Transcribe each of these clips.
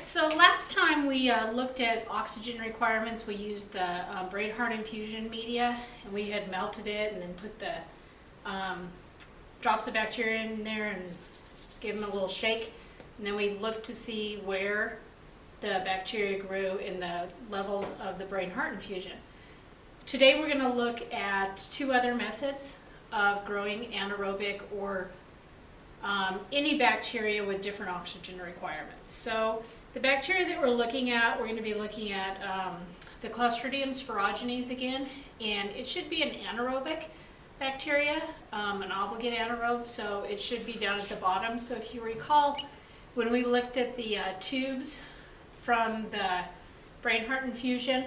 so last time we looked at oxygen requirements, we used the Brainheart infusion media, and we had melted it and then put the drops of bacteria in there and gave them a little shake. And then we looked to see where the bacteria grew in the levels of the Brainheart infusion. Today we're going to look at two other methods of growing anaerobic or any bacteria with different oxygen requirements. So the bacteria that we're going to be looking at the Clostridium sporogenes again, and it should be an anaerobic bacteria, an obligate anaerobe, so it should be down at the bottom. So if you recall, when we looked at the tubes from the Brainheart infusion,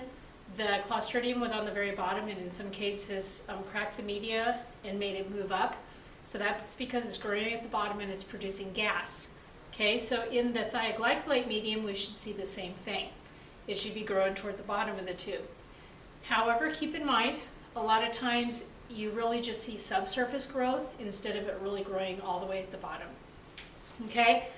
the Clostridium was on the very bottom and in some cases cracked the media and made it move up. So that's because it's growing at the bottom and it's producing gas. Okay, so in the thioglycolate medium, we should see the same thing. It should be growing toward the bottom of the tube. However, keep in mind, a lot of times you really just see subsurface growth instead of it really growing all the way at the bottom. Okay,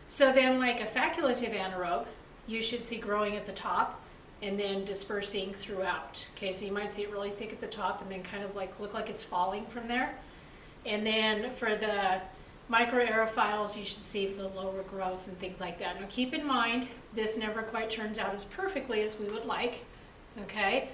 so then like a facultative anaerobe, you should see growing at the top and then dispersing throughout. Okay, so you might see it really thick at the top and then kind of like look like it's falling from there. And then for the microaerophiles, you should see the lower growth and things like that. Now keep in mind, this never quite turns out as perfectly as we would like, okay?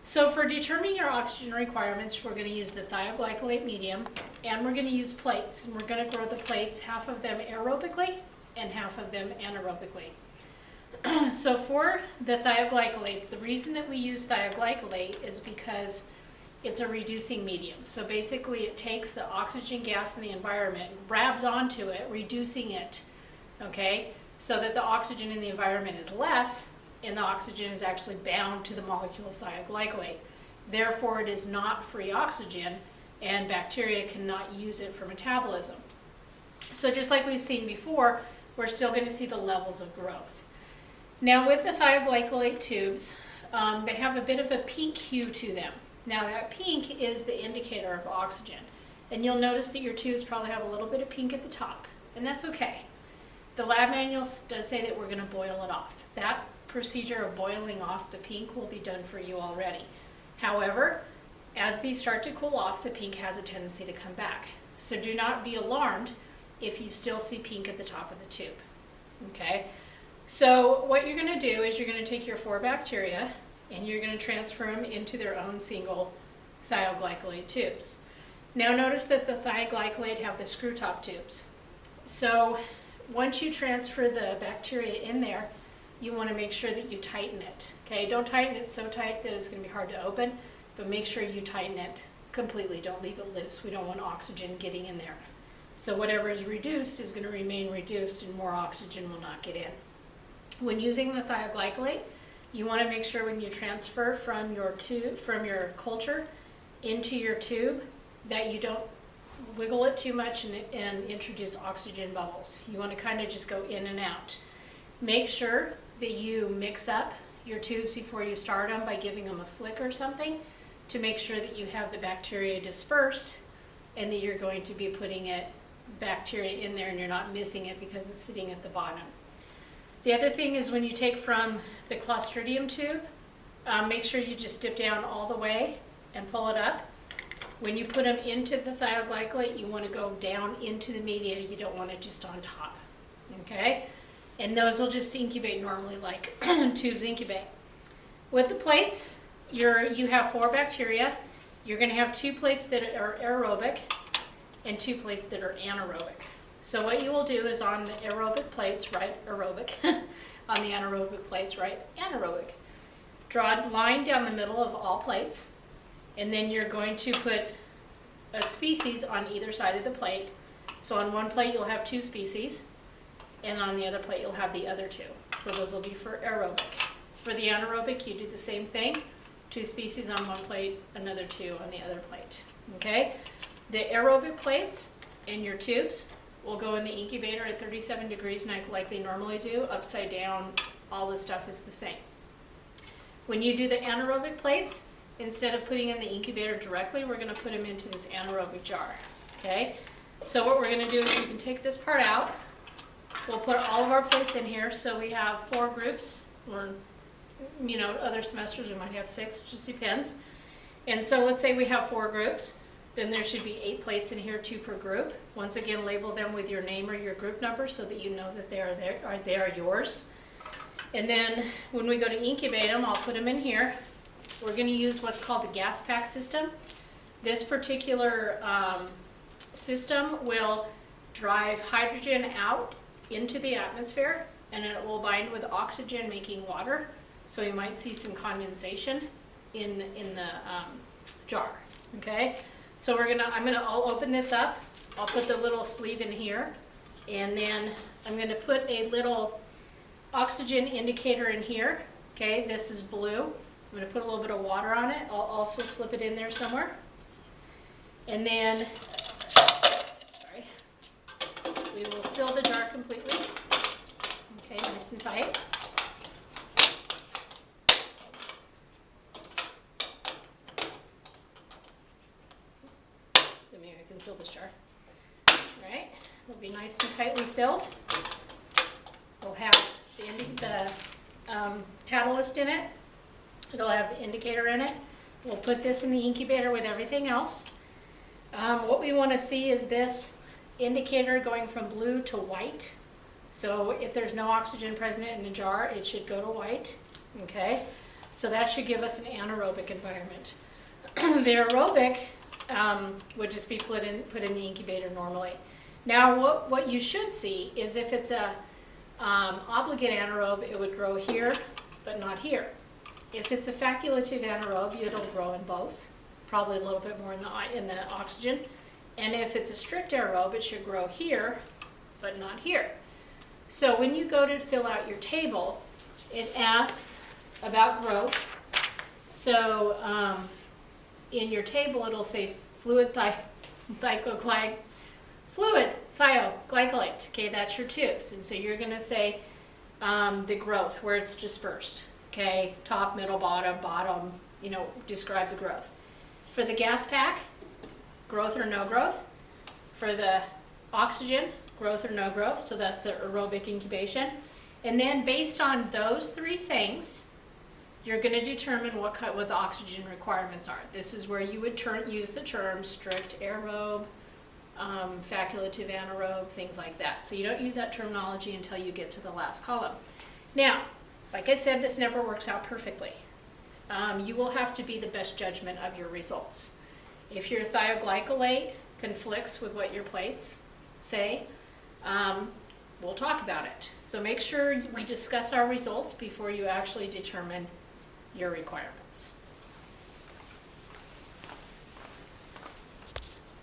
So for determining our oxygen requirements, we're going to use the thioglycolate medium, and we're going to use plates. And we're going to grow the plates, half of them aerobically and half of them anaerobically. So for the thioglycolate, the reason that we use thioglycolate is because it's a reducing medium. So basically it takes the oxygen gas in the environment, grabs onto it, reducing it, okay, so that the oxygen in the environment is less and the oxygen is actually bound to the molecule of thioglycolate. Therefore it is not free oxygen and bacteria cannot use it for metabolism. So just like we've seen before, we're still going to see the levels of growth. Now with the thioglycolate tubes, they have a bit of a pink hue to them. Now that pink is the indicator of oxygen. And you'll notice that your tubes probably have a little bit of pink at the top, and that's okay. The lab manual does say that we're going to boil it off. That procedure of boiling off the pink will be done for you already. However, as these start to cool off, the pink has a tendency to come back. So do not be alarmed if you still see pink at the top of the tube. Okay? So what you're going to do is you're going to take your 4 bacteria and you're going to transfer them into their own single thioglycolate tubes. Now notice that the thioglycolate have the screw top tubes. So once you transfer the bacteria in there, you want to make sure that you tighten it. Okay, don't tighten it so tight that it's going to be hard to open, but make sure you tighten it completely. Don't leave it loose. We don't want oxygen getting in there. So whatever is reduced is going to remain reduced and more oxygen will not get in. When using the thioglycolate, you want to make sure when you transfer from your culture into your tube that you don't wiggle it too much and introduce oxygen bubbles. You want to kind of just go in and out. Make sure that you mix up your tubes before you start them by giving them a flick or something to make sure that you have the bacteria dispersed and that you're going to be putting bacteria in there and you're not missing it because it's sitting at the bottom. The other thing is when you take from the Clostridium tube, make sure you just dip down all the way and pull it up. When you put them into the thioglycolate, you want to go down into the media. You don't want it just on top. Okay? And those will just incubate normally like tubes incubate. With the plates, you have 4 bacteria. You're going to have 2 plates that are aerobic and 2 plates that are anaerobic. So what you will do is on the aerobic plates, write aerobic. On the anaerobic plates, write anaerobic. Draw a line down the middle of all plates, and then you're going to put a species on either side of the plate. So on one plate you'll have 2 species, and on the other plate you'll have the other 2. So those will be for aerobic. For the anaerobic, you do the same thing. 2 species on one plate, another 2 on the other plate. Okay? The aerobic plates in your tubes will go in the incubator at 37 degrees like they normally do, upside down, all the stuff is the same. When you do the anaerobic plates, instead of putting in the incubator directly, we're going to put them into this anaerobic jar. Okay? So what we're going to do is we can take this part out We'll put all of our plates in here, so we have 4 groups, or, you know, other semesters we might have 6, it just depends. And so let's say we have 4 groups, then there should be 8 plates in here, 2 per group. Once again, label them with your name or your group number so that you know that they are yours. And then when we go to incubate them, I'll put them in here. We're going to use what's called the gas pack system. This particular system will drive hydrogen out into the atmosphere, and it will bind with oxygen, making water. So you might see some condensation in the jar. Okay, so I'll open this up. I'll put the little sleeve in here, and then I'm going to put a little oxygen indicator in here. Okay, this is blue. I'm going to put a little bit of water on it. I'll also slip it in there somewhere. And then, we will seal the jar completely. Okay, nice and tight. So maybe I can seal this jar. All right, it'll be nice and tightly sealed. We'll have the catalyst in it. It'll have the indicator in it. We'll put this in the incubator with everything else. What we want to see is this indicator going from blue to white. So if there's no oxygen present in the jar, it should go to white. Okay, so that should give us an anaerobic environment. The aerobic would just be put in the incubator normally. Now what you should see is if it's a obligate anaerobe, it would grow here, but not here. If it's a facultative anaerobe, it'll grow in both, probably a little bit more in the oxygen. And if it's a strict aerobe, it should grow here, but not here. So when you go to fill out your table, it asks about growth. So in your table, it'll say fluid thioglycolate. Okay, that's your tubes. And so you're going to say the growth, where it's dispersed. Okay, top, middle, bottom, you know, describe the growth. For the gas pack, growth or no growth. For the oxygen, growth or no growth, so that's the aerobic incubation. And then based on those 3 things, you're going to determine what the oxygen requirements are. This is where you would use the term strict aerobe, facultative anaerobe, things like that. So you don't use that terminology until you get to the last column. Now, like I said, this never works out perfectly. You will have to be the best judgment of your results. If your thioglycolate conflicts with what your plates say, we'll talk about it. So make sure we discuss our results before you actually determine your requirements.